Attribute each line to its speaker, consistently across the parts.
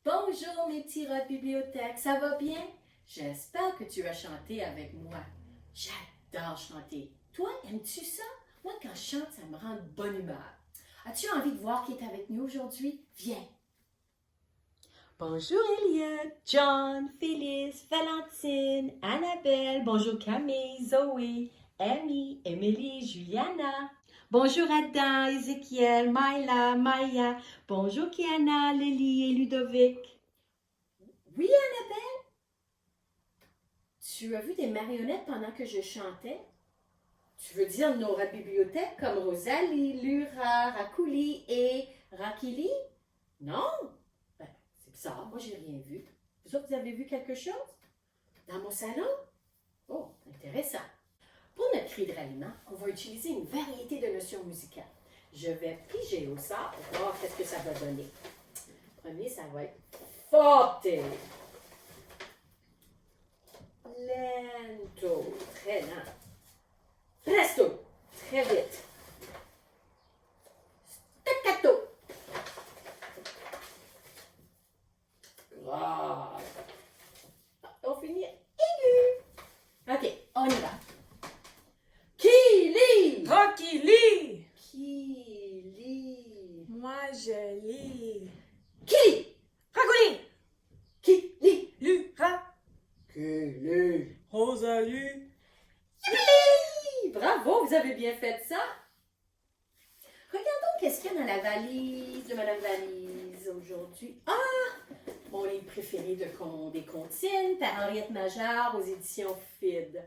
Speaker 1: Bonjour mes petits rats de bibliothèque, ça va bien? J'espère que tu as chanté avec moi. J'adore chanter. Toi, aimes-tu ça? Moi, quand je chante, ça me rend de bonne humeur. As-tu envie de voir qui est avec nous aujourd'hui? Viens!
Speaker 2: Bonjour Elliot, John, Phyllis, Valentine, Annabelle, bonjour Camille, Zoé, Amy, Emily, Juliana. Bonjour Adam, Ézéchiel, Myla, Maya. Bonjour Kiana, Lily et Ludovic.
Speaker 1: Oui, Annabelle? Tu as vu des marionnettes pendant que je chantais? Tu veux dire nos rats de bibliothèque comme Rosalie, Lura, Racouli et Rakili? Non? Ben, c'est bizarre, moi j'ai rien vu. Vous autres, vous avez vu quelque chose? Dans mon salon? Oh, intéressant. Pour notre cri de ralliement, on va utiliser une variété de notions musicales. Je vais piger au sort pour voir qu'est-ce que ça va donner. Premier, ça va être forte. Lento, très lent. Presto, très vite. Staccato. Grave. On finit aigu. OK, on y va. Qui lit?
Speaker 3: Rocky lit!
Speaker 1: Qui lit?
Speaker 3: Moi je lis.
Speaker 1: Qui lit?
Speaker 3: Ragouli!
Speaker 1: Qui lit?
Speaker 3: Lura!
Speaker 1: Qui lit?
Speaker 3: Rosalie!
Speaker 1: Yippee! Bravo, vous avez bien fait ça. Regardons qu'est-ce qu'il y a dans la valise de Madame Valise aujourd'hui. Ah! Mon livre préféré des comptines par Henriette Major aux éditions FID.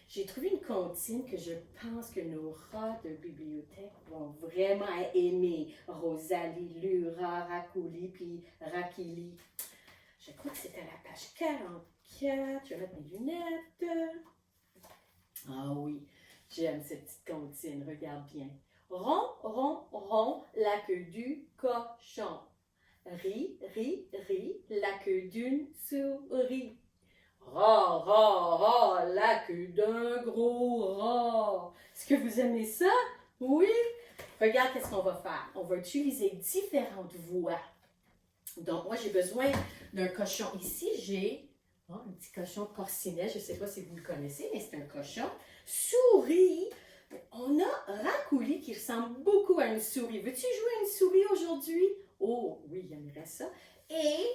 Speaker 1: J'ai trouvé une comptine que je pense que nos rats de bibliothèque vont vraiment aimer. Rosalie, Lura, Racouli puis Rakili. Je crois que c'est à la page 44. Je vais mettre mes lunettes. Ah oui, j'aime cette petite comptine. Regarde bien. Rond, rond, rond, la queue du cochon. Ri, ri, ri, la queue d'une souris. Rat, rat, rat, la queue d'un gros rat. Est-ce que vous aimez ça? Oui? Regarde qu'est-ce qu'on va faire. On va utiliser différentes voix. Donc, moi, j'ai besoin d'un cochon. Ici, j'ai un petit cochon porcinet. Je ne sais pas si vous le connaissez, mais c'est un cochon. Souris. On a Racouli qui ressemble beaucoup à une souris. Veux-tu jouer à une souris aujourd'hui? Oh, oui, il aimerait ça. Et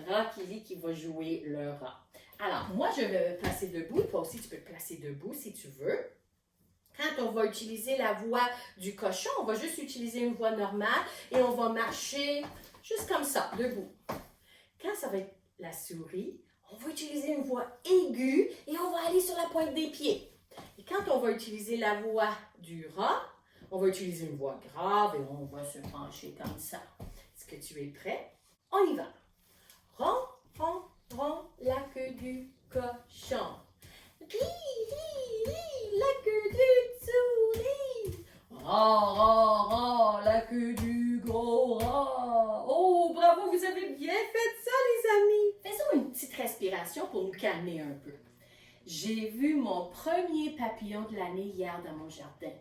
Speaker 1: Rakili qui va jouer le rat. Alors, moi, je vais me placer debout. Toi aussi, tu peux te placer debout si tu veux. Quand on va utiliser la voix du cochon, on va juste utiliser une voix normale et on va marcher juste comme ça, debout. Quand ça va être la souris, on va utiliser une voix aiguë et on va aller sur la pointe des pieds. Et quand on va utiliser la voix du rat, on va utiliser une voix grave et on va se pencher comme ça. Est-ce que tu es prêt? On y va. Rond, rond, rond, la queue du cochon. Ri, ri, ri, la queue d'une souris. Rat, rat, rat, la queue du gros rat. Oh, bravo, vous avez bien fait ça, les amis. Faisons une petite respiration pour nous calmer un peu. J'ai vu mon premier papillon de l'année hier dans mon jardin.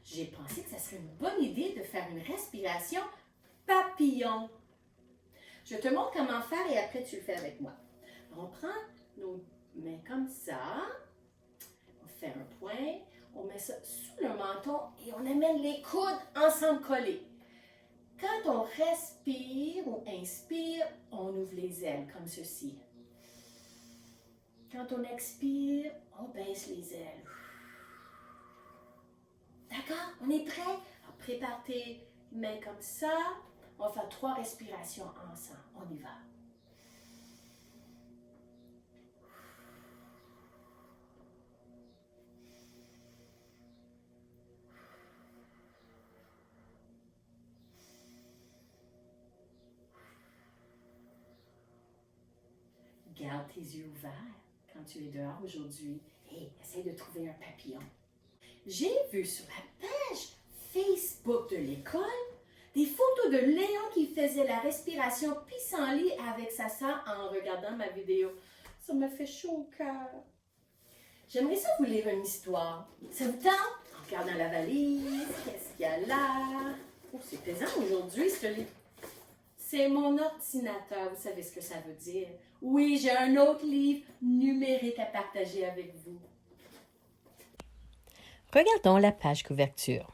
Speaker 1: J'ai pensé que ça serait une bonne idée de faire une respiration papillon. Je te montre comment faire et après tu le fais avec moi. On prend nos mains comme ça, on fait un point, on met ça sous le menton et on amène les coudes ensemble collés. Quand on respire ou inspire, on ouvre les ailes comme ceci. Quand on expire, on baisse les ailes. D'accord? On est prêt? Alors, prépare tes mains comme ça. On va faire 3 respirations ensemble. On y va. Garde tes yeux ouverts quand tu es dehors aujourd'hui et essaie de trouver un papillon. J'ai vu sur la page Facebook de l'école des photos de Léon qui faisait la respiration pissenlit avec sa sœur en regardant ma vidéo. Ça me fait chaud au cœur. J'aimerais ça vous lire une histoire. Ça vous tente? En regardant la valise, qu'est-ce qu'il y a là? Oh, c'est plaisant aujourd'hui, ce livre. C'est mon ordinateur, vous savez ce que ça veut dire. Oui, j'ai un autre livre numérique à partager avec vous.
Speaker 2: Regardons la page couverture.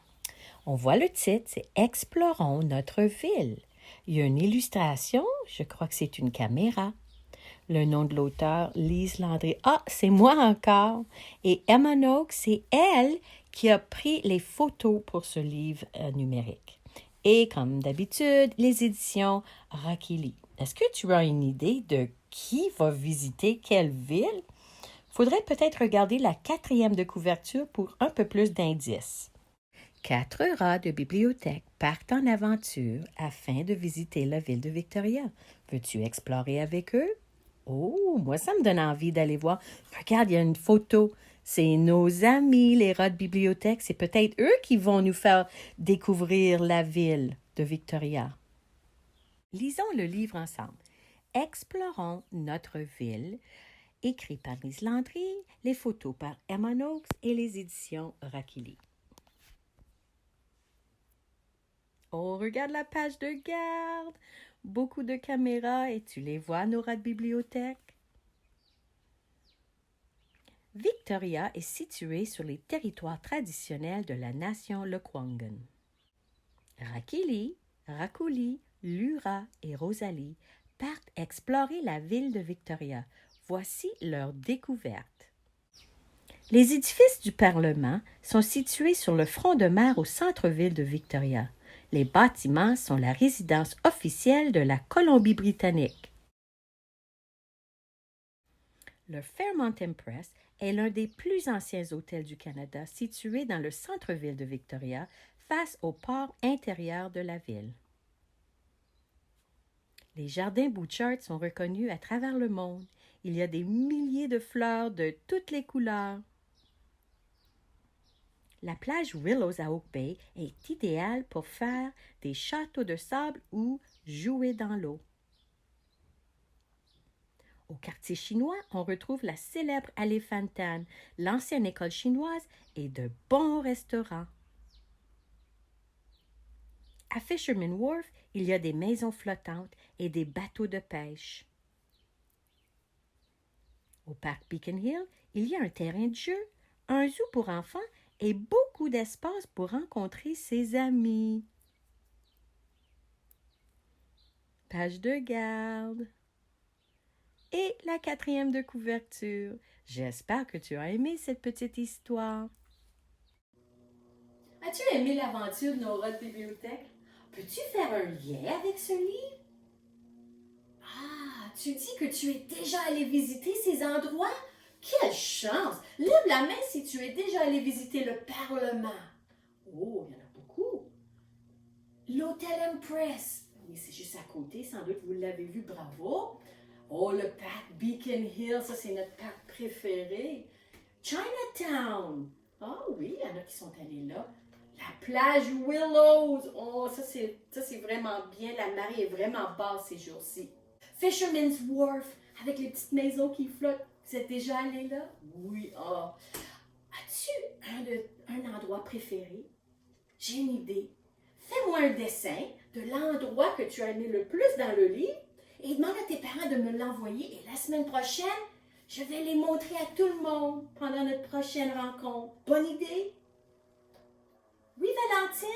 Speaker 2: On voit le titre, c'est « Explorons notre ville ». Il y a une illustration, je crois que c'est une caméra. Le nom de l'auteur, Lise Landry. Ah, c'est moi encore. Et Emma Noakes, c'est elle qui a pris les photos pour ce livre numérique. Et comme d'habitude, les éditions Rakili. Est-ce que tu as une idée de qui va visiter quelle ville? Faudrait peut-être regarder la 4e de couverture pour un peu plus d'indices. 4 rats de bibliothèque partent en aventure afin de visiter la ville de Victoria. Veux-tu explorer avec eux? Oh, moi, ça me donne envie d'aller voir. Regarde, il y a une photo. C'est nos amis, les rats de bibliothèque. C'est peut-être eux qui vont nous faire découvrir la ville de Victoria. Lisons le livre ensemble. Explorons notre ville, écrit par Lise Landry, les photos par Emma Noakes et les éditions Rakili. Oh, regarde la page de garde. Beaucoup de caméras et tu les vois, nos rats de bibliothèque. Victoria est située sur les territoires traditionnels de la nation Lekwungen. Rakili, Rakuli, Lura et Rosalie partent explorer la ville de Victoria. Voici leur découverte. Les édifices du Parlement sont situés sur le front de mer au centre-ville de Victoria. Les bâtiments sont la résidence officielle de la Colombie-Britannique. Le Fairmont Empress est l'un des plus anciens hôtels du Canada situé dans le centre-ville de Victoria, face au port intérieur de la ville. Les jardins Bouchard sont reconnus à travers le monde. Il y a des milliers de fleurs de toutes les couleurs. La plage Willows à Oak Bay est idéale pour faire des châteaux de sable ou jouer dans l'eau. Au quartier chinois, on retrouve la célèbre allée Fantan, l'ancienne école chinoise et de bons restaurants. À Fisherman Wharf, il y a des maisons flottantes et des bateaux de pêche. Au parc Beacon Hill, il y a un terrain de jeu, un zoo pour enfants et beaucoup d'espace pour rencontrer ses amis. Page de garde. Et la 4e de couverture. J'espère que tu as aimé cette petite histoire.
Speaker 1: As-tu aimé l'aventure de nos rats de bibliothèque? Peux-tu faire un lien avec ce livre? Ah, tu dis que tu es déjà allé visiter ces endroits? Quelle chance! Lève la main si tu es déjà allé visiter le Parlement. Oh, il y en a beaucoup. L'Hôtel Empress. Oui, c'est juste à côté, sans doute vous l'avez vu, bravo. Oh, le parc Beacon Hill, ça c'est notre parc préféré. Chinatown. Ah oui, il y en a qui sont allés là. La plage Willows. Oh, ça c'est vraiment bien. La marée est vraiment basse ces jours-ci. Fisherman's Wharf, avec les petites maisons qui flottent. Vous êtes déjà allé là? Oui. Oh. As-tu un endroit préféré? J'ai une idée. Fais-moi un dessin de l'endroit que tu as aimé le plus dans le livre et demande à tes parents de me l'envoyer. Et la semaine prochaine, je vais les montrer à tout le monde pendant notre prochaine rencontre. Bonne idée? Oui, Valentine?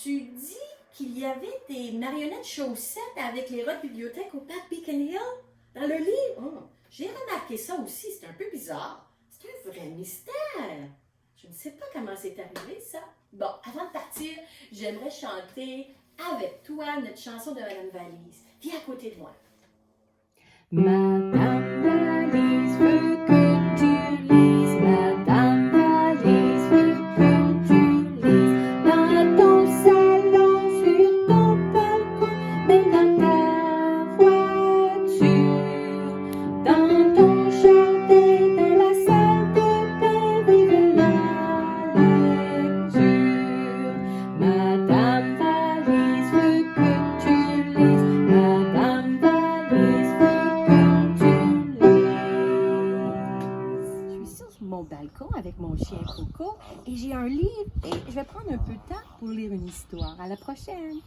Speaker 1: Tu dis qu'il y avait des marionnettes chaussettes avec les rats de bibliothèque au parc Beacon Hill? Dans le livre? Oh, j'ai remarqué ça aussi. C'est un peu bizarre. C'est un vrai mystère. Je ne sais pas comment c'est arrivé, ça. Bon, avant de partir, j'aimerais chanter avec toi notre chanson de Madame Valise. Viens à côté de moi.
Speaker 2: Madame Valise veut que tu lises. Madame Valise veut que tu lises. Dans ton salon, sur ton balcon, même dans ta voiture. chien Coco et j'ai un livre et je vais prendre un peu de temps pour lire une histoire. À la prochaine!